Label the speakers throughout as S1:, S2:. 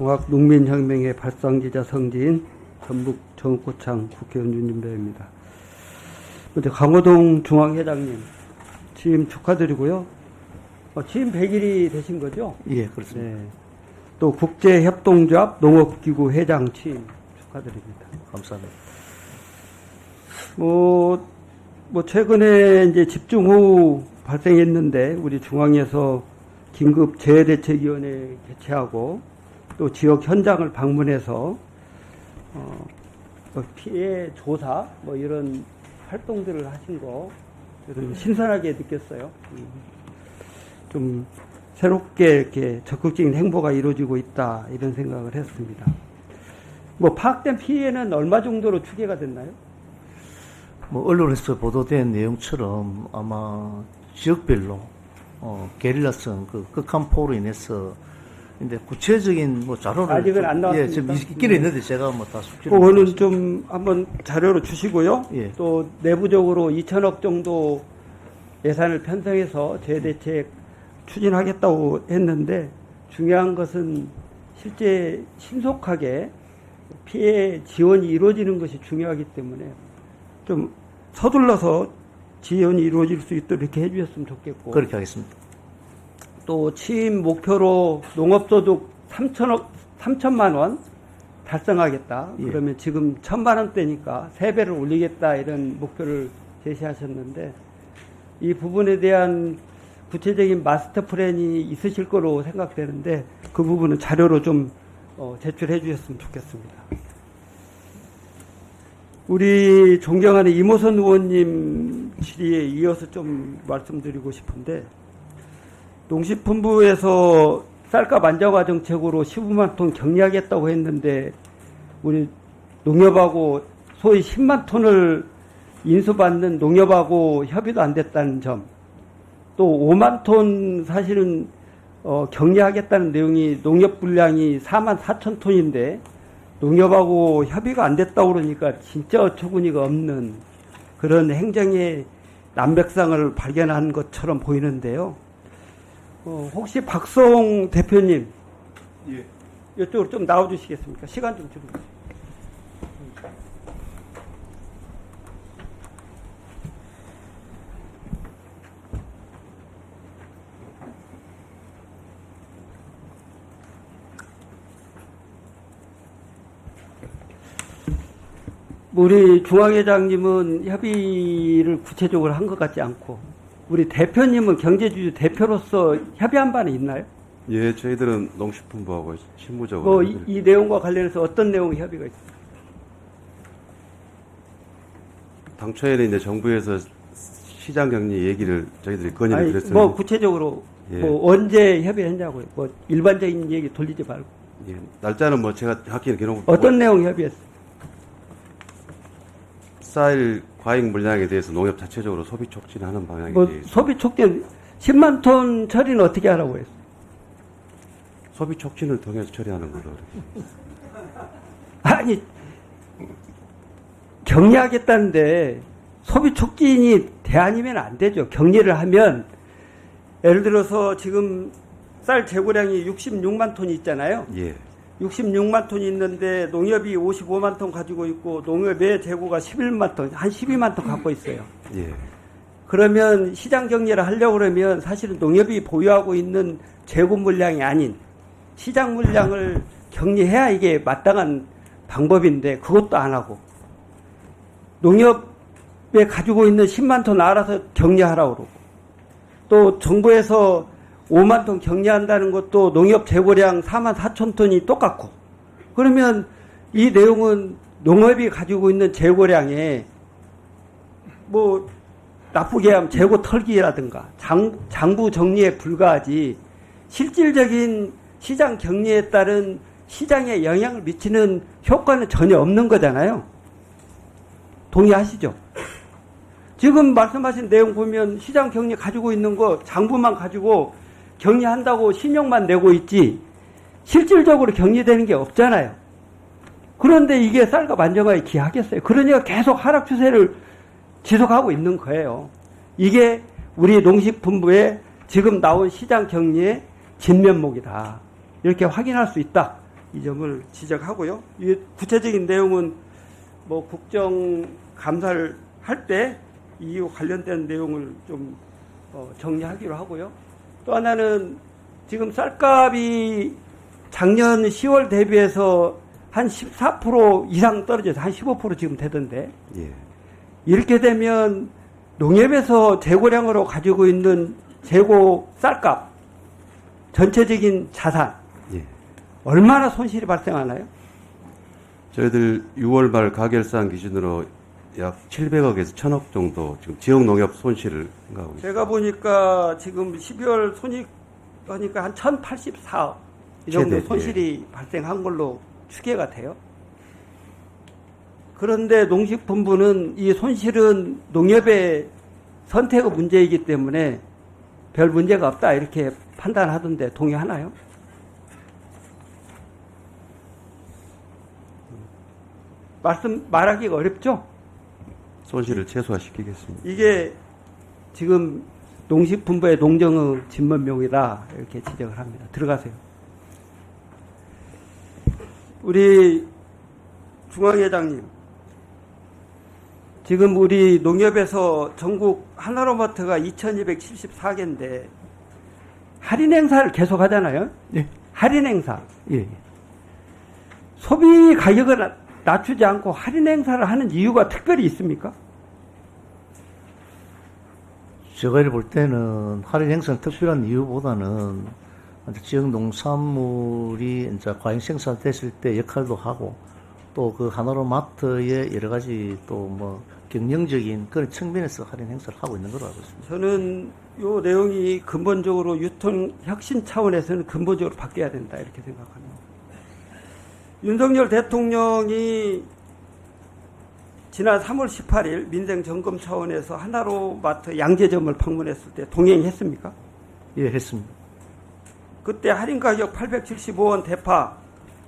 S1: 종합농민혁명의 발상지자 성지인 전북 정읍고창 국회의원 윤진배입니다. 먼저 강호동 중앙회장님 취임 축하드리고요. 취임 100일이 되신 거죠?
S2: 예, 그렇습니다.
S1: 네. 또 국제협동조합 농업기구 회장 취임 축하드립니다.
S2: 감사합니다.
S1: 최근에 이제 집중호우 발생했는데 우리 중앙에서 긴급 재해대책위원회 개최하고 또 지역 현장을 방문해서 피해 조사 이런 활동들을 하신 거 저는 신선하게 느꼈어요. 좀 새롭게 이렇게 적극적인 행보가 이루어지고 있다 이런 생각을 했습니다. 파악된 피해는 얼마 정도로 추계가 됐나요?
S2: 언론에서 보도된 내용처럼 아마 지역별로 게릴라성 극한 폭우로 인해서 근데 구체적인 자료를
S1: 아직은 안 나왔습니다.
S2: 예, 지금 있긴 있는데 제가 다 숙지를
S1: 그거는 좀 한번 자료로 주시고요.
S2: 예.
S1: 또 내부적으로 2천억 정도 예산을 편성해서 재해대책 추진하겠다고 했는데 중요한 것은 실제 신속하게 피해 지원이 이루어지는 것이 중요하기 때문에 좀 서둘러서 지원이 이루어질 수 있도록 이렇게 해주셨으면 좋겠고.
S2: 그렇게 하겠습니다.
S1: 또 취임 목표로 농업소득 3천만 원 달성하겠다.
S2: 예.
S1: 그러면 지금 1,000만 원대니까 3배를 올리겠다 이런 목표를 제시하셨는데 이 부분에 대한 구체적인 마스터 플랜이 있으실 거로 생각되는데 그 부분은 자료로 좀 제출해 주셨으면 좋겠습니다. 우리 존경하는 이모선 의원님 질의에 이어서 좀 말씀드리고 싶은데 농식품부에서 쌀값 안정화 정책으로 15만 톤 격리하겠다고 했는데 우리 농협하고 소위 10만 톤을 인수받는 농협하고 협의도 안 됐다는 점, 또 5만 톤 사실은 격리하겠다는 내용이 농협 분량이 4만 4천 톤인데 농협하고 협의가 안 됐다고 그러니까 진짜 어처구니가 없는 그런 행정의 난백상을 발견한 것처럼 보이는데요. 혹시 박성 대표님,
S3: 예.
S1: 이쪽으로 좀 나와주시겠습니까? 시간 좀 주세요. 우리 중앙회장님은 협의를 구체적으로 한 것 같지 않고 우리 대표님은 경제주주 대표로서 협의한 바는 있나요?
S3: 예, 저희들은 농식품부하고 실무적으로
S1: 이 내용과 관련해서 어떤 내용 협의가 있습니까?
S3: 당초에는 이제 정부에서 시장 격리 얘기를 저희들이 건의를 드렸습니다.
S1: 구체적으로
S3: 예.
S1: 언제 협의를 했냐고요. 일반적인 얘기 돌리지 말고.
S3: 예, 날짜는 제가 정확히 기록
S1: 어떤 내용 협의했어요?
S3: 쌀 과잉 물량에 대해서 농협 자체적으로 소비 촉진하는 방향에 대해서
S1: 소비 촉진 10만 톤 처리는 어떻게 하라고 했어요?
S3: 소비 촉진을 통해서 처리하는 거로.
S1: 아니 격리하겠다는데 소비 촉진이 대안이면 안 되죠. 격리를 하면 예를 들어서 지금 쌀 재고량이 66만 톤이 있잖아요.
S3: 예.
S1: 66만 톤이 있는데 농협이 55만 톤 가지고 있고 농협의 재고가 11만 톤, 한 12만 톤 갖고 있어요.
S3: 예.
S1: 그러면 시장 격리를 하려고 그러면 사실은 농협이 보유하고 있는 재고 물량이 아닌 시장 물량을 격리해야 이게 마땅한 방법인데 그것도 안 하고 농협에 가지고 있는 10만 톤 알아서 격리하라고 그러고 또 정부에서 5만 톤 격리한다는 것도 농협 재고량 4만 4천 톤이 똑같고 그러면 이 내용은 농협이 가지고 있는 재고량에 나쁘게 하면 재고 털기라든가 장부 정리에 불과하지 실질적인 시장 격리에 따른 시장에 영향을 미치는 효과는 전혀 없는 거잖아요. 동의하시죠? 지금 말씀하신 내용 보면 시장 격리 가지고 있는 거 장부만 가지고 격리한다고 신용만 내고 있지 실질적으로 격리되는 게 없잖아요. 그런데 이게 쌀값 안정화에 기하겠어요. 그러니까 계속 하락 추세를 지속하고 있는 거예요. 이게 우리 농식품부의 지금 나온 시장 격리의 진면목이다. 이렇게 확인할 수 있다. 이 점을 지적하고요. 이 구체적인 내용은 뭐 국정 감사를 할 때 이 관련된 내용을 좀 정리하기로 하고요. 또 하나는 지금 쌀값이 작년 10월 대비해서 한 14% 이상 떨어져서 한 15% 지금 되던데,
S3: 예.
S1: 이렇게 되면 농협에서 재고량으로 가지고 있는 재고 쌀값 전체적인 자산
S3: 예.
S1: 얼마나 손실이 발생하나요?
S3: 저희들 6월 말 가결산 기준으로 약 700억에서 1000억 정도 지금 지역 농협 손실을 생각하고 있습니다.
S1: 제가 보니까 지금 12월 손익 하니까 한 1084억 이 정도
S3: 최대,
S1: 손실이 발생한 걸로 추계가 돼요. 그런데 농식품부는 이 손실은 농협의 선택의 문제이기 때문에 별 문제가 없다 이렇게 판단하던데 동의하나요? 말하기가 어렵죠?
S3: 손실을 최소화시키겠습니다.
S1: 이게 지금 농식품부의 농정의 진면목이다 이렇게 지적을 합니다. 들어가세요. 우리 중앙회장님, 지금 우리 농협에서 전국 하나로마트가 2274개인데 할인 행사를 계속 하잖아요.
S2: 예.
S1: 할인 행사.
S2: 예.
S1: 소비 가격을 낮추지 않고 할인 행사를 하는 이유가 특별히 있습니까?
S2: 제가 볼 때는 할인 행사는 특별한 이유보다는 지역 농산물이 이제 과잉 생산됐을 때 역할도 하고 또 그 하나로마트의 여러 가지 또 뭐 경영적인 그런 측면에서 할인 행사를 하고 있는 걸로 알고 있습니다.
S1: 저는 이 내용이 근본적으로 유통 혁신 차원에서는 근본적으로 바뀌어야 된다 이렇게 생각합니다. 윤석열 대통령이 지난 3월 18일 민생 점검 차원에서 하나로마트 양재점을 방문했을 때 동행했습니까?
S2: 예, 했습니다.
S1: 그때 할인 가격 875원 대파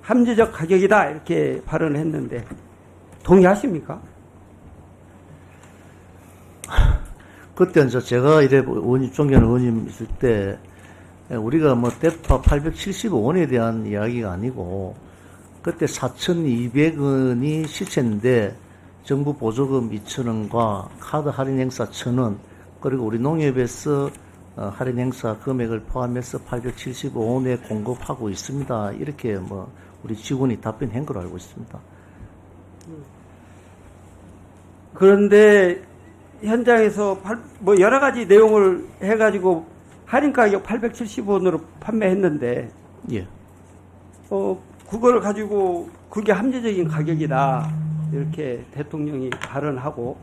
S1: 합리적 가격이다 이렇게 발언을 했는데 동의하십니까?
S2: 그때 이제 제가 이래 존경하는 의원님 있을 때 우리가 뭐 대파 875원에 대한 이야기가 아니고 그때 4,200원이 시세인데 정부 보조금 2,000원과 카드 할인 행사 1,000원 그리고 우리 농협에서 할인 행사 금액을 포함해서 875원에 공급하고 있습니다. 이렇게 뭐 우리 직원이 답변한 걸로 알고 있습니다.
S1: 그런데 현장에서 뭐 여러 가지 내용을 해가지고 할인 가격 875원으로 판매했는데
S2: 예.
S1: 그걸 가지고 그게 합리적인 가격이다 이렇게 대통령이 발언하고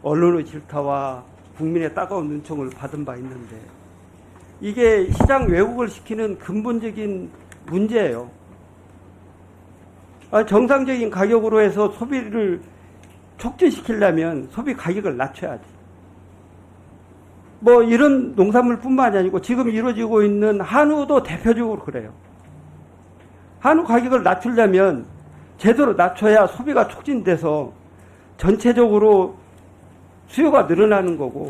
S1: 언론의 질타와 국민의 따가운 눈총을 받은 바 있는데 이게 시장 왜곡을 시키는 근본적인 문제예요. 정상적인 가격으로 해서 소비를 촉진시키려면 소비 가격을 낮춰야지. 뭐 이런 농산물뿐만이 아니고 지금 이루어지고 있는 한우도 대표적으로 그래요. 한우 가격을 낮추려면 제대로 낮춰야 소비가 촉진돼서 전체적으로 수요가 늘어나는 거고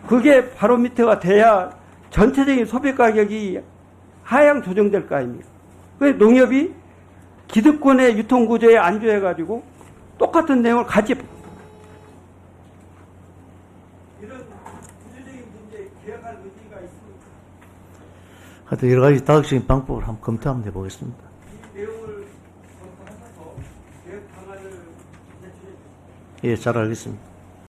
S1: 그게 바로미터가 돼야 전체적인 소비 가격이 하향 조정될 거 아닙니까? 그래서 농협이 기득권의 유통구조에 안주해가지고 똑같은 내용을 같이 이런 구조적인 문제에 개혁할 의지가 있습니까?
S2: 하여튼 여러 가지 다각적인 방법을 한번 검토 한번 해보겠습니다.
S1: 이 내용을 검토하셔서 개혁 방안을 제출해 주십시오.
S2: 예, 잘 알겠습니다.